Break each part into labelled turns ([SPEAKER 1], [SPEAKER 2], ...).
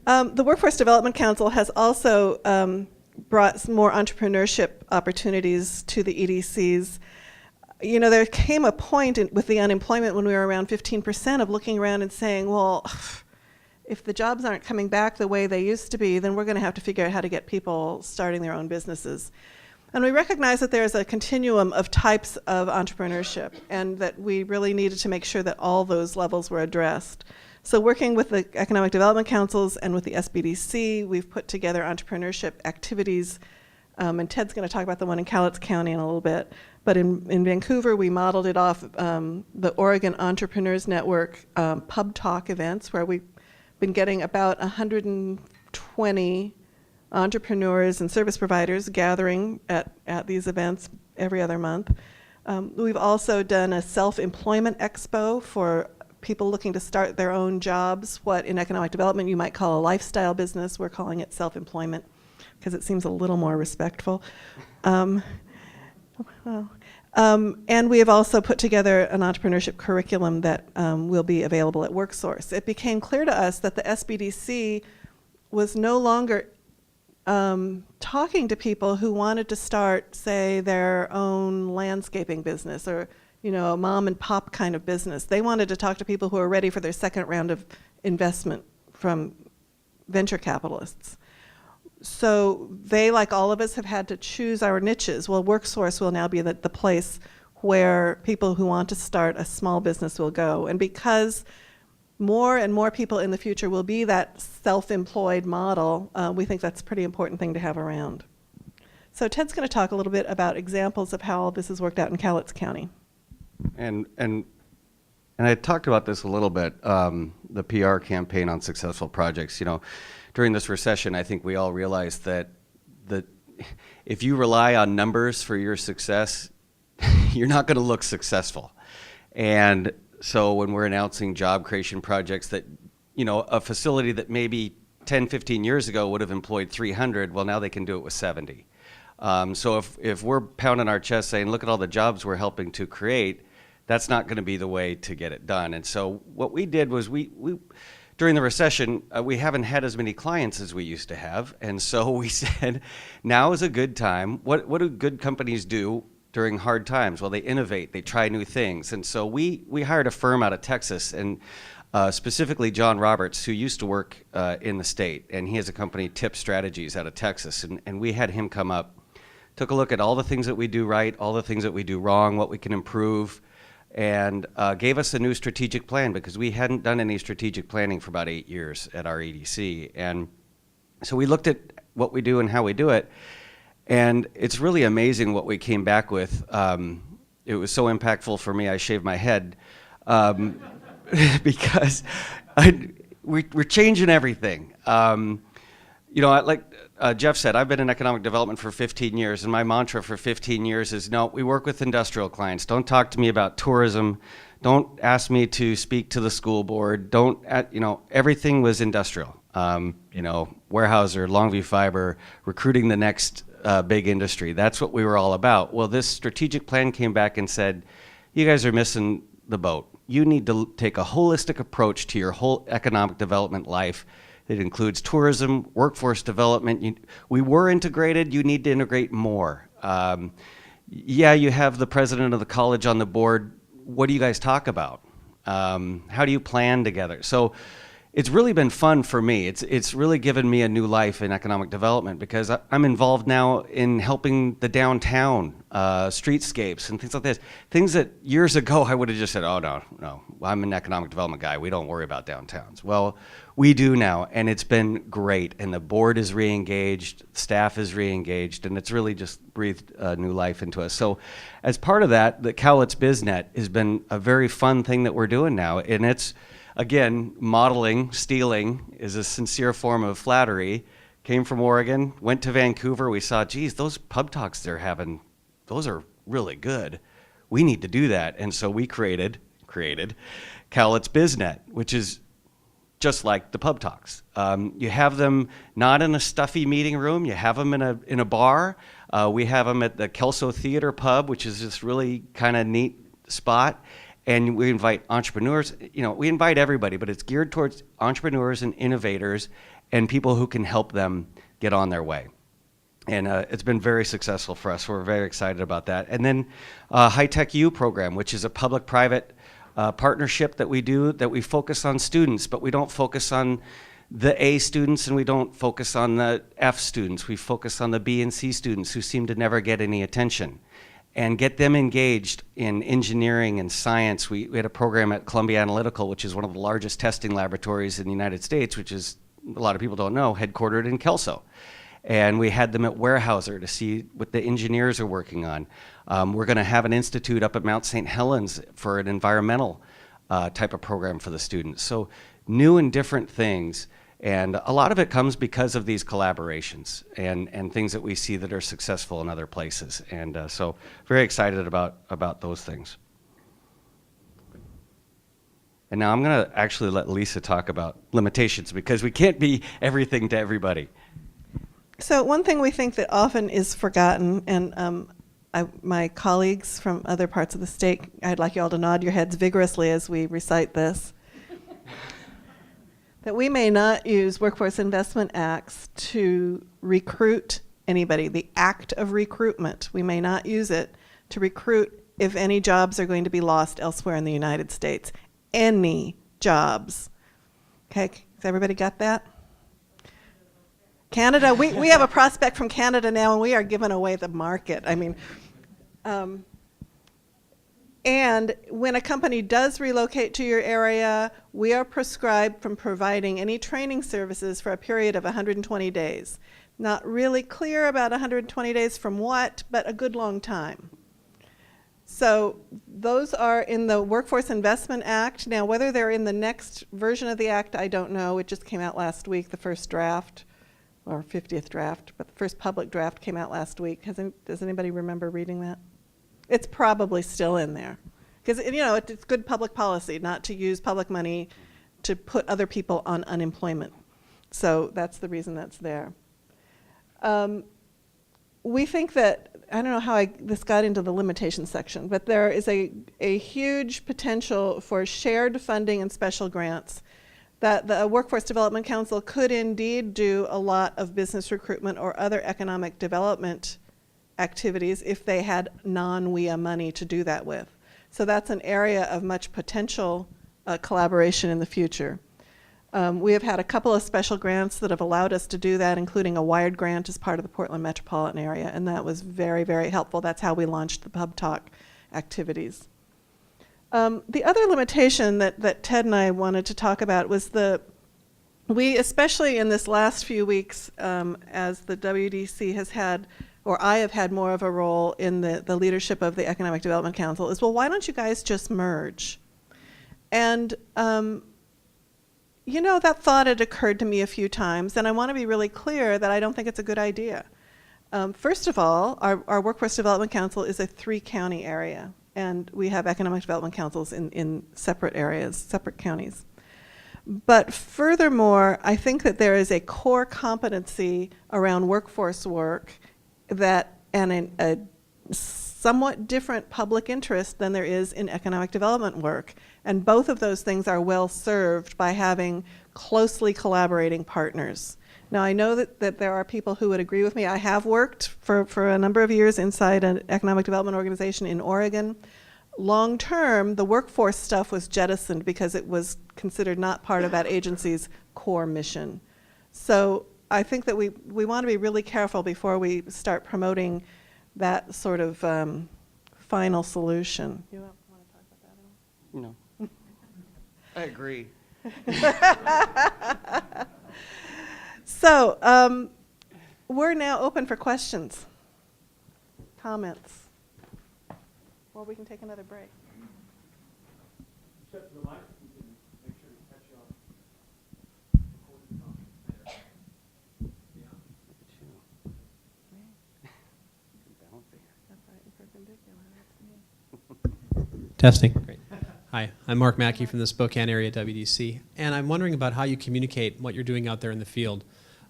[SPEAKER 1] The Workforce Development Council has also brought some more entrepreneurship opportunities to the EDCs. You know, there came a point with the unemployment when we were around 15% of looking around and saying, well, if the jobs aren't coming back the way they used to be, then we're going to have to figure out how to get people starting their own businesses. And we recognize that there's a continuum of types of entrepreneurship, and that we really needed to make sure that all those levels were addressed. So working with the Economic Development Councils and with the SBDC, we've put together entrepreneurship activities, and Ted's going to talk about the one in Cowlitz County in a little bit. But in Vancouver, we modeled it off the Oregon Entrepreneurs Network pub talk events, where we've been getting about 120 entrepreneurs and service providers gathering at these events every other month. We've also done a self-employment expo for people looking to start their own jobs, what in economic development you might call a lifestyle business. We're calling it self-employment because it seems a little more respectful. And we have also put together an entrepreneurship curriculum that will be available at WorkSource. It became clear to us that the SBDC was no longer talking to people who wanted to start, say, their own landscaping business or, you know, a mom and pop kind of business. They wanted to talk to people who are ready for their second round of investment from venture capitalists. So they, like all of us, have had to choose our niches. Well, WorkSource will now be the place where people who want to start a small business will go. And because more and more people in the future will be that self-employed model, we think that's a pretty important thing to have around. So Ted's going to talk a little bit about examples of how all this has worked out in Cowlitz County.
[SPEAKER 2] And I talked about this a little bit, the PR campaign on successful projects. You know, during this recession, I think we all realized that if you rely on numbers for your success, you're not going to look successful. And so when we're announcing job creation projects that, you know, a facility that maybe 10, 15 years ago would have employed 300, well, now they can do it with 70. So if we're pounding our chest saying, look at all the jobs we're helping to create, that's not going to be the way to get it done. And so what we did was we during the recession, we haven't had as many clients as we used to have. And so we said, now is a good time. What do good companies do during hard times? Well, they innovate, they try new things. And so we hired a firm out of Texas, and specifically John Roberts, who used to work in the state. And he has a company, Tip Strategies, out of Texas. And we had him come up, took a look at all the things that we do right, all the things that we do wrong, what we can improve, and gave us a new strategic plan, because we hadn't done any strategic planning for about 8 years at our EDC. And so we looked at what we do and how we do it, and it's really amazing what we came back with. It was so impactful for me, I shaved my head, because we're changing everything. You know, like Jeff said, I've been in economic development for 15 years, and my mantra for 15 years is, no, we work with industrial clients. Don't talk to me about tourism. Don't ask me to speak to the school board. Don't, you know, everything was industrial. You know, Weyerhaeuser, Longview Fiber, recruiting the next big industry. That's what we were all about. Well, this strategic plan came back and said, you guys are missing the boat. You need to take a holistic approach to your whole economic development life. It includes tourism, workforce development. We were integrated. You need to integrate more. Yeah, you have the president of the college on the board. What do you guys talk about? How do you plan together? So it's really been fun for me. It's really given me a new life in economic development, because I'm involved now in helping the downtown, streetscapes and things like this. Things that years ago I would have just said, oh, no, I'm an economic development guy. We don't worry about downtowns. Well, we do now, and it's been great. And the board is re-engaged, staff is re-engaged, and it's really just breathed new life into us. So as part of that, the Cowlitz BizNet has been a very fun thing that we're doing now. And it's, again, modeling, stealing is a sincere form of flattery. Came from Oregon, went to Vancouver. We saw, geez, those pub talks they're having, those are really good. We need to do that. And so we created Cowlitz BizNet, which is just like the pub talks. You have them not in a stuffy meeting room. You have them in a bar. We have them at the Kelso Theater Pub, which is this really kind of neat spot. And we invite entrepreneurs, we invite everybody, but it's geared towards entrepreneurs and innovators and people who can help them get on their way. And it's been very successful for us. We're very excited about that. And then High Tech U program, which is a public-private partnership that we do, that we focus on students, but we don't focus on the A students and we don't focus on the F students. We focus on the B and C students who seem to never get any attention, and get them engaged in engineering and science. We had a program at Columbia Analytical, which is one of the largest testing laboratories in the United States, which is, a lot of people don't know, headquartered in Kelso. And we had them at Weyerhaeuser to see what the engineers are working on. We're going to have an institute up at Mount St. Helens for an environmental type of program for the students. So new and different things. And a lot of it comes because of these collaborations and things that we see that are successful in other places. And so very excited about those things. And now I'm going to actually let Lisa talk about limitations, because we can't be everything to everybody.
[SPEAKER 1] So one thing we think that often is forgotten, and my colleagues from other parts of the state, I'd like you all to nod your heads vigorously as we recite this, that we may not use workforce investment acts to recruit anybody. The act of recruitment, we may not use it to recruit if any jobs are going to be lost elsewhere in the United States. Any jobs. Okay, has everybody got that? Canada, we have a prospect from Canada now, and we are giving away the market. I mean, and when a company does relocate to your area, we are prescribed from providing any training services for a period of 120 days. Not really clear about 120 days from what, but a good long time. So those are in the Workforce Investment Act. Now, whether they're in the next version of the act, I don't know. It just came out last week, the first draft, or 50th draft, but the first public draft came out last week. Does anybody remember reading that? It's probably still in there. Because, it's good public policy not to use public money to put other people on unemployment. So that's the reason that's there. We think that, I don't know how this got into the limitation section, but there is a huge potential for shared funding and special grants, that the Workforce Development Council could indeed do a lot of business recruitment or other economic development activities if they had non-WEA money to do that with. So that's an area of much potential collaboration in the future. We have had a couple of special grants that have allowed us to do that, including a wired grant as part of the Portland metropolitan area, and that was very, very helpful. That's how we launched the Pub Talk activities. The other limitation that Ted and I wanted to talk about was we, especially in this last few weeks, as the WDC has had, or I have had more of a role in the leadership of the Economic Development Council, is, well, why don't you guys just merge? And, that thought had occurred to me a few times, and I want to be really clear that I don't think it's a good idea. First of all, our Workforce Development Council is a 3-county area, and we have economic development councils in separate areas, separate counties. But furthermore, I think that there is a core competency around workforce work and a somewhat different public interest than there is in economic development work. And both of those things are well served by having closely collaborating partners. Now, I know that there are people who would agree with me. I have worked for a number of years inside an economic development organization in Oregon. Long term, the workforce stuff was jettisoned because it was considered not part of that agency's core mission. So I think that we want to be really careful before we start promoting that sort of final solution. You want to talk about that at all?
[SPEAKER 2] No. I agree.
[SPEAKER 1] So we're now open for questions, comments, or we can take another break.
[SPEAKER 3] Step to the mic. You can make sure to catch you on recording comments there. Yeah. Testing. Great. Hi, I'm Mark Mackey from the Spokane area WDC, and I'm wondering about how you communicate what you're doing out there in the field.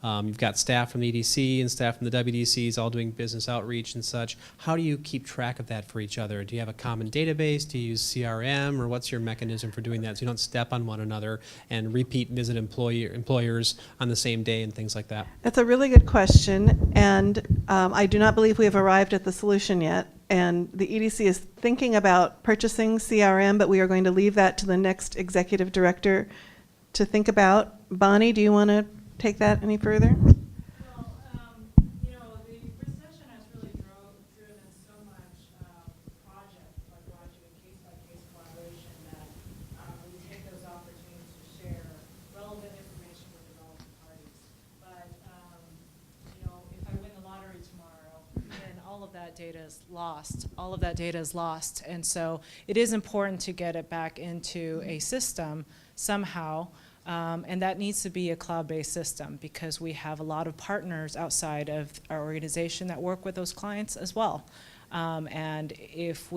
[SPEAKER 4] You've got staff from the EDC and staff from the WDCs all doing business outreach and such. How do you keep track of that for each other? Do you have a common database? Do you use CRM? Or what's your mechanism for doing that so you don't step on one another and repeat visit employers on the same day and things like that?
[SPEAKER 1] That's a really good question, and I do not believe we have arrived at the solution yet. And the EDC is thinking about purchasing CRM, but we are going to leave that to the next executive director to think about. Bonnie, do you want to take that any further?
[SPEAKER 5] Well, the recession has really driven so much project by project, case-by-case collaboration that we take those opportunities to share relevant information with the relevant parties. But, if I win the lottery tomorrow, then all of that data is lost. All of that data is lost. And so it is important to get it back into a system somehow. And that needs to be a cloud-based system because we have a lot of partners outside of our organization that work with those clients as well. And if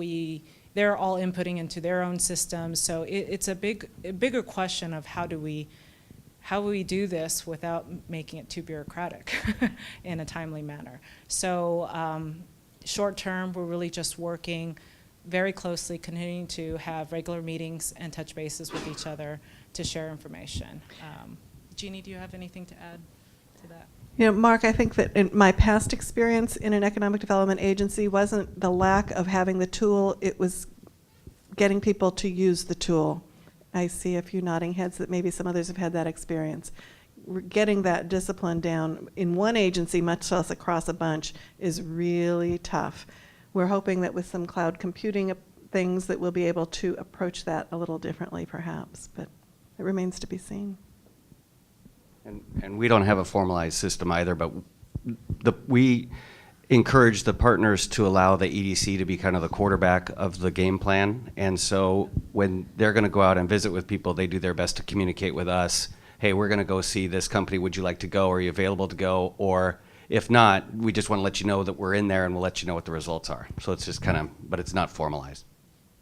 [SPEAKER 5] they're all inputting into their own systems, so it's a bigger question of how do we do this without making it too bureaucratic in a timely manner. So short term, we're really just working very closely, continuing to have regular meetings and touch bases with each other to share information. Jeannie, do you have anything to add to that?
[SPEAKER 1] Mark, I think that in my past experience in an economic development agency wasn't the lack of having the tool, it was getting people to use the tool. I see a few nodding heads that maybe some others have had that experience. Getting that discipline down in one agency, much less across a bunch, is really tough. We're hoping that with some cloud computing things that we'll be able to approach that a little differently perhaps, but it remains to be seen.
[SPEAKER 2] And we don't have a formalized system either, but we encourage the partners to allow the EDC to be kind of the quarterback of the game plan. And so when they're going to go out and visit with people, they do their best to communicate with us. Hey, we're going to go see this company. Would you like to go? Are you available to go? Or if not, we just want to let you know that we're in there and we'll let you know what the results are. So it's just kind of, but it's not formalized.